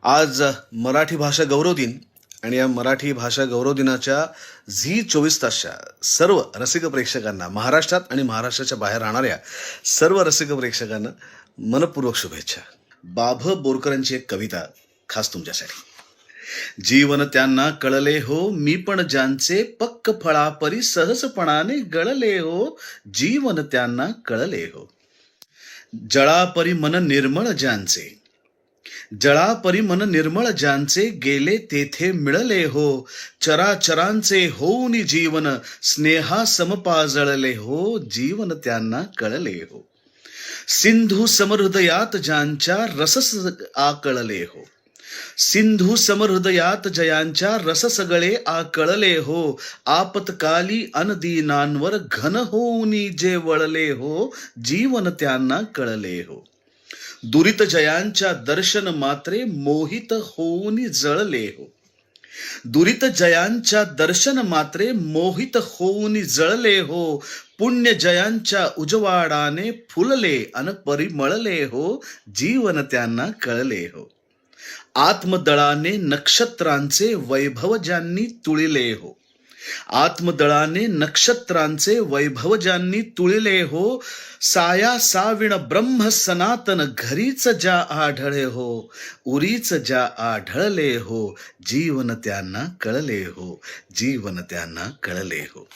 आज मराठी भाषा गौरव दिन आणि या मराठी भाषा गौरव दिनाच्या झी 24 तासच्या सर्व रसिक प्रेक्षकांना, महाराष्ट्रात आणि महाराष्ट्राच्या बाहेर राहणाऱ्या सर्व रसिक प्रेक्षकांना मनपूर्वक शुभेच्छा. बाभ बोरकरांची एक कविता खास तुमच्यासाठी. जीवन त्यांना कळले हो, मी पण ज्यांचे पक्क फळापरी सहजपणाने गळले हो. जीवन त्यांना कळले हो. जळापरी मन निर्मळ ज्यांचे, जळापरी मन निर्मळ ज्यांचे, गेले तेथे मिळले हो. चराचरांचे होऊनी जीवन, स्नेहा समपाजळले हो. जीवन त्यांना कळले हो. सिंधू समहृदयात ज्यांच्या रसस आकळले हो. सिंधू समहृदयात जयांच्या रस सगळे आकळले हो. आपत्काली अनदीनांवर घन होऊनी जे वळले हो. जीवन त्यांना कळले हो. दुरित जयांच्या दर्शन मात्रे मोहित होऊनी जळले हो. दुरित जयांच्या दर्शन मात्रे मोहित होऊनी जळले हो. पुण्य जयांच्या उजवाडाने फुलले अन परिमळले हो. जीवन त्यांना कळले हो. आत्मदळाने नक्षत्रांचे वैभव ज्यांनी तुळिले हो. आत्मदळाने नक्षत्रांचे वैभव ज्यांनी तुळिले हो. साया साविण ब्रह्म सनातन घरीच ज्या आढळे हो. उरीच ज्या आढळले हो. जीवन त्यांना कळले हो. जीवन त्यांना कळले हो.